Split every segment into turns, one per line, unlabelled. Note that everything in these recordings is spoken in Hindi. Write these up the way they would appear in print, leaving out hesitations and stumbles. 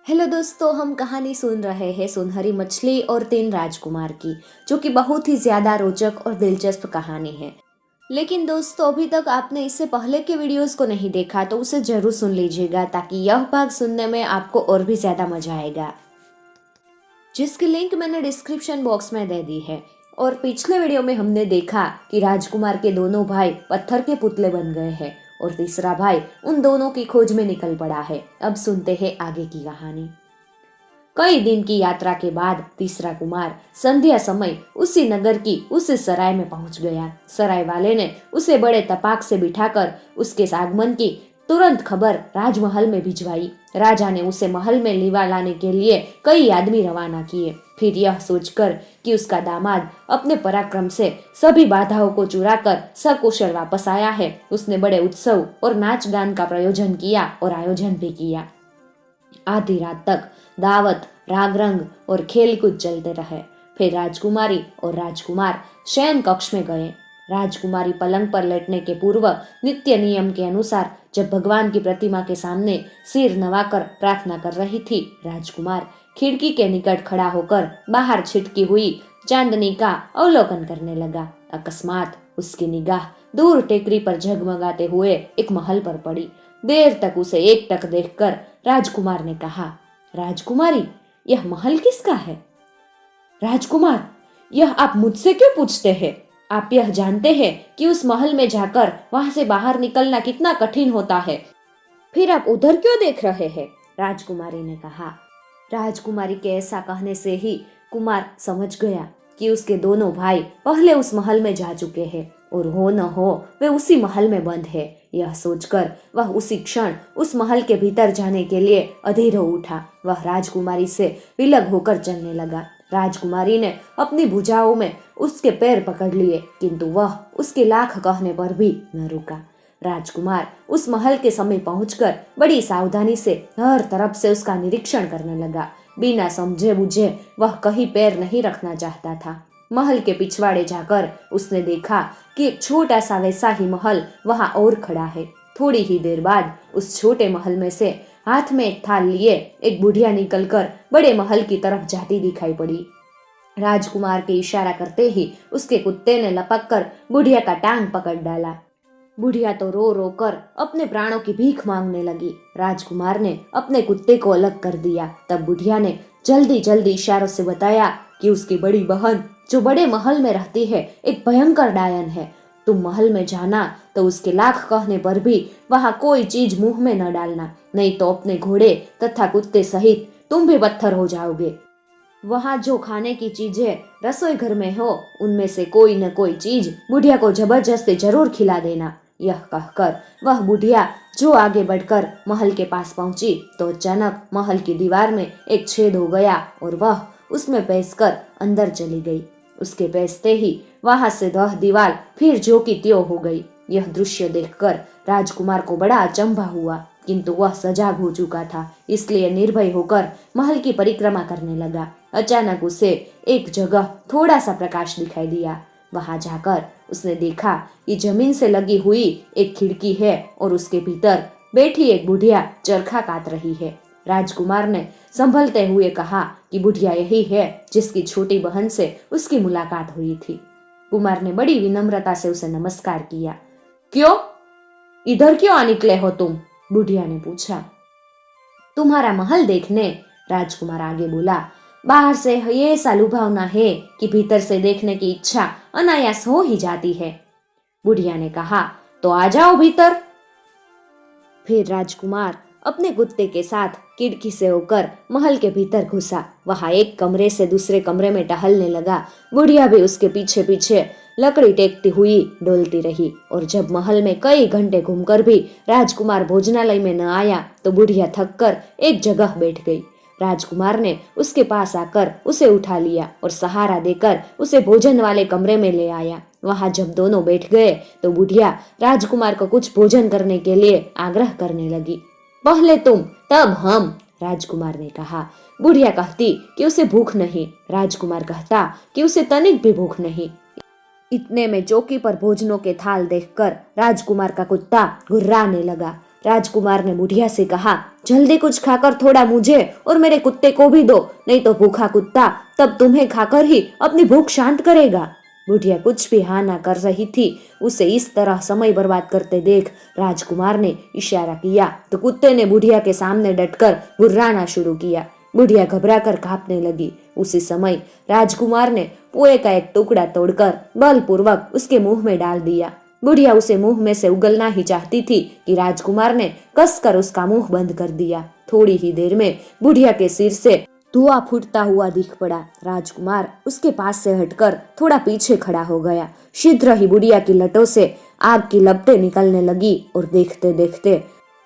हेलो दोस्तों, हम कहानी सुन रहे हैं सुनहरी मछली और तीन राजकुमार की, जो कि बहुत ही ज्यादा रोचक और दिलचस्प कहानी है। लेकिन दोस्तों, अभी तक आपने इससे पहले के वीडियोस को नहीं देखा तो उसे जरूर सुन लीजिएगा, ताकि यह भाग सुनने में आपको और भी ज्यादा मजा आएगा, जिसकी लिंक मैंने डिस्क्रिप्शन बॉक्स में दे दी है। और पिछले वीडियो में हमने देखा कि राजकुमार के दोनों भाई पत्थर के पुतले बन गए हैं और तीसरा भाई उन दोनों की खोज में निकल पड़ा है। अब सुनते हैं आगे की कहानी। कई दिन की यात्रा के बाद तीसरा कुमार संध्या समय उसी नगर की उस सराय में पहुंच गया। सराय वाले ने उसे बड़े तपाक से बिठाकर उसके आगमन की तुरंत खबर राजमहल में भिजवाई। राजा ने उसे महल में लिवा लाने के लिए कई आदमी रवाना किए। फिर यह सोचकर कि उसका दामाद अपने पराक्रम से सभी बाधाओं को चुराकर सकुशल वापस आया है, उसने बड़े उत्सव और नाच गान का प्रयोजन किया और आयोजन भी किया। आधी रात तक दावत, राग रंग और खेल कूद चलते रहे। फिर राजकुमारी और राजकुमार शयन कक्ष में गए। राजकुमारी पलंग पर लेटने के पूर्व नित्य नियम के अनुसार जब भगवान की प्रतिमा के सामने सिर नवाकर प्रार्थना कर रही थी, राजकुमार खिड़की के निकट खड़ा होकर बाहर छिटकी हुई चांदनी का अवलोकन करने लगा। अकस्मात उसकी निगाह दूर टेकरी पर झगमगाते हुए एक महल पर पड़ी। देर तक उसे एकटक देखकर राजकुमार ने कहा, राजकुमारी, यह महल किसका है? राजकुमार, यह आप मुझसे क्यों पूछते हैं? आप यह जानते हैं कि उस महल में जाकर वहां से बाहर निकलना कितना कठिन होता है। फिर आप उधर क्यों देख रहे हैं? राजकुमारी ने कहा। राजकुमारी के ऐसा कहने से ही कुमार समझ गया कि उसके दोनों भाई पहले उस महल में जा चुके हैं और हो न हो वे उसी महल में बंद है। यह सोचकर वह उसी क्षण उस महल के भीतर जाने के लिए अधीर हो उठा। वह राजकुमारी से विलग होकर चलने लगा। राजकुमारी ने अपनी भुजाओं में उसके पैर पकड़ लिए, किंतु वह उसके लाख कहने पर भी न रुका। राजकुमार उस महल के समीप पहुंचकर बड़ी सावधानी से हर तरफ से उसका निरीक्षण करने लगा। बिना समझे बुझे वह कहीं पैर नहीं रखना चाहता था। महल के पिछवाड़े जाकर उसने देखा कि एक छोटा सा वैसा ही महल वहां और खड़ा है। थोड़ी ही देर बाद उस छोटे महल में से हाथ में एक थाल लिए एक बुढ़िया निकलकर बड़े महल की तरफ जाती दिखाई पड़ी। राजकुमार के इशारा करते ही उसके कुत्ते ने लपक कर बुढ़िया का टांग पकड़ डाला। बुढ़िया तो रो रो कर अपने प्राणों की भीख मांगने लगी। राजकुमार ने अपने कुत्ते को अलग कर दिया। तब बुढ़िया ने जल्दी जल्दी इशारों से बताया कि उसकी बड़ी बहन जो बड़े महल में रहती है एक भयंकर डायन है। तुम महल में जाना तो उसके लाख कहने पर भी वहां कोई चीज मुंह में न डालना, नहीं तो अपने घोड़े तथा कुत्ते सहित तुम भी पत्थर हो जाओगे। वहां जो खाने की चीजें रसोई घर में हो उनमें से कोई न कोई चीज बुढ़िया को जबरदस्ती जरूर खिला देना। यह कहकर वह बुढ़िया जो आगे बढ़कर महल के पास पहुंची तो अचानक महल की दीवार में एक छेद हो गया और वह उसमें पैसकर अंदर चली गई। उसके पैसते ही वहां से वह दीवार फिर जो की त्यों हो गई। यह दृश्य देखकर राजकुमार को बड़ा अचंभा हुआ, किंतु वह सजाग हो चुका था, इसलिए निर्भय होकर महल की परिक्रमा करने लगा। अचानक उसे एक जगह थोड़ा सा प्रकाश दिखाई दिया। वहां जाकर उसने देखा कि जमीन से लगी हुई एक खिड़की है और उसके भीतर बैठी एक बुढ़िया चरखा काट रही है। राजकुमार ने संभलते हुए कहा कि बुढ़िया यही है जिसकी छोटी बहन से उसकी मुलाकात हुई थी। कुमार ने बड़ी विनम्रता से उसे नमस्कार किया। क्यों, इधर क्यों आ निकले हो तुम? बुढ़िया ने पूछा। तुम्हारा महल देखने, राजकुमार आगे बोला। बाहर से ये ऐसा लुभावना है कि भीतर से देखने की इच्छा अनायास हो ही जाती है। बुढ़िया ने कहा, तो आ जाओ भीतर। फिर राजकुमार अपने कुत्ते के साथ खिड़की से होकर महल के भीतर घुसा। वहां एक कमरे से दूसरे कमरे में टहलने लगा। बुढ़िया भी उसके पीछे पीछे लकड़ी टेकती हुई डोलती रही और जब महल में कई घंटे घूमकर भी राजकुमार भोजनालय में न आया तो बुढ़िया थककर एक जगह बैठ गई। राजकुमार ने उसके पास आकर उसे उठा लिया और सहारा देकर उसे भोजन वाले कमरे में ले आया। वहां जब दोनों बैठ गए तो बुढ़िया राजकुमार को कुछ भोजन करने के लिए आग्रह करने लगी। पहले तुम तब हम, राजकुमार ने कहा। बुढ़िया कहती कि उसे भूख नहीं। राजकुमार कहता कि उसे तनिक भी भूख नहीं। इतने में चौकी पर भोजनों के थाल देखकर राजकुमार का कुत्ता घुर्राने लगा। राजकुमार ने बुढ़िया से कहा, जल्दी कुछ खाकर थोड़ा मुझे और मेरे कुत्ते को भी दो, नहीं तो भूखा कुत्ता तब तुम्हें खाकर ही अपनी भूख शांत करेगा। बुढ़िया कुछ भी हाँ ना कर रही थी। उसे इस तरह समय बर्बाद करते देख राजकुमार ने इशारा किया तो कुत्ते ने बुढ़िया के सामने डटकर गुर्राना शुरू किया। बुढ़िया घबरा कर कांपने लगी। उसी समय राजकुमार ने पोए का एक टुकड़ा तोड़कर बलपूर्वक उसके मुंह में डाल दिया। बुढ़िया उसे मुंह में से उगलना ही चाहती थी कि राजकुमार ने कसकर उसका मुंह बंद कर दिया। थोड़ी ही देर में बुढ़िया के सिर से धुआं फूटता हुआ दिख पड़ा। राजकुमार उसके पास से हटकर थोड़ा पीछे खड़ा हो गया। शीघ्र ही बुढ़िया की लटों से आग की लपटें निकलने लगी और देखते देखते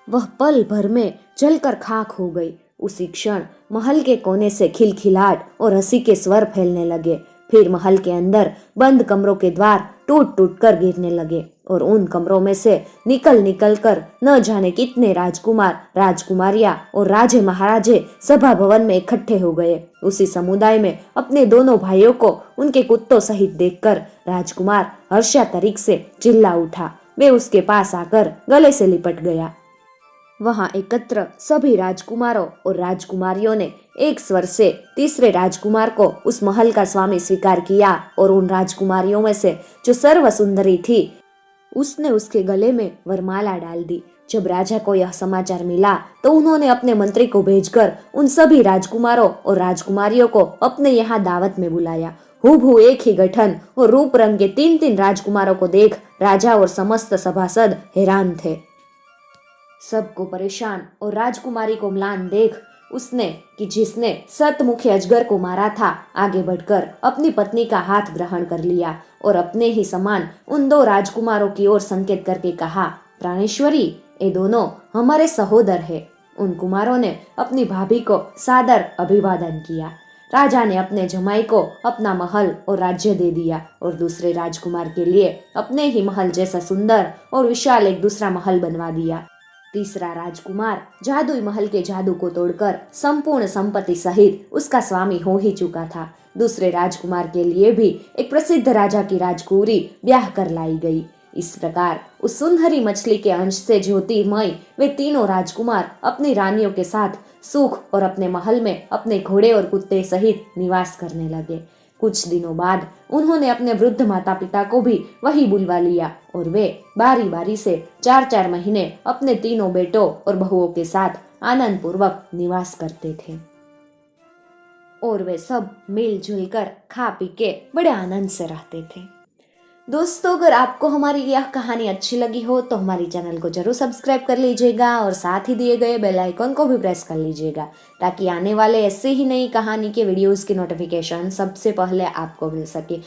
वह पल भर में जलकर खाक हो गई। उसी क्षण महल के कोने से खिलखिलाहट और हंसी के स्वर फैलने लगे। फिर महल के अंदर बंद कमरों के द्वार टूट टूट कर गिरने लगे और उन कमरों में से निकल निकल कर न जाने कितने राजकुमार, राजकुमारियां और राजे महाराजे सभा भवन में इकट्ठे हो गए। उसी समुदाय में अपने दोनों भाइयों को उनके कुत्तों सहित देखकर राजकुमार हर्षातिरेक से चिल्ला उठा। वे उसके पास आकर गले से लिपट गया। वहां एकत्र सभी राजकुमारों और राजकुमारियों ने एक स्वर से तीसरे राजकुमार को उस महल का स्वामी स्वीकार किया और उन राजकुमारियों में से जो सर्व सुंदरी थी उसने उसके गले में वरमाला डाल दी। जब राजा को यह समाचार मिला तो उन्होंने अपने मंत्री को भेजकर उन सभी राजकुमारों और राजकुमारियों को अपने यहाँ दावत में बुलाया। हूबहू एक ही गठन और रूप रंग के 3-3 राजकुमारों को देख राजा और समस्त सभासद हैरान थे। सबको परेशान और राजकुमारी को म्लान देख उसने कि जिसने सतमुखी अजगर को मारा था आगे बढ़कर अपनी पत्नी का हाथ ग्रहण कर लिया और अपने ही समान उन 2 राजकुमारों की ओर संकेत करके कहा, प्राणेश्वरी, ये दोनों हमारे सहोदर है। उन कुमारों ने अपनी भाभी को सादर अभिवादन किया। राजा ने अपने जमाई को अपना महल और राज्य दे दिया और दूसरे राजकुमार के लिए अपने ही महल जैसा सुंदर और विशाल एक दूसरा महल बनवा दिया। तीसरा राजकुमार जादुई महल के जादू को तोड़कर संपूर्ण संपत्ति सहित उसका स्वामी हो ही चुका था। दूसरे राजकुमार के लिए भी एक प्रसिद्ध राजा की राजकुमारी ब्याह कर लाई गई। इस प्रकार उस सुनहरी मछली के अंश से ज्योतिर्मय वे तीनों राजकुमार अपनी रानियों के साथ सुख और अपने महल में अपने घोड़े और कुत्ते सहित निवास करने लगे। कुछ दिनों बाद उन्होंने अपने वृद्ध माता पिता को भी वही बुलवा लिया और वे बारी बारी से 4-4 महीने अपने तीनों बेटों और बहुओं के साथ आनंद पूर्वक निवास करते थे और वे सब मिलजुल कर खा पी के बड़े आनंद से रहते थे। दोस्तों, अगर आपको हमारी यह कहानी अच्छी लगी हो तो हमारी चैनल को जरूर सब्सक्राइब कर लीजिएगा और साथ ही दिए गए बेल आइकन को भी प्रेस कर लीजिएगा ताकि आने वाले ऐसे ही नई कहानी के वीडियोस की नोटिफिकेशन सबसे पहले आपको मिल सके।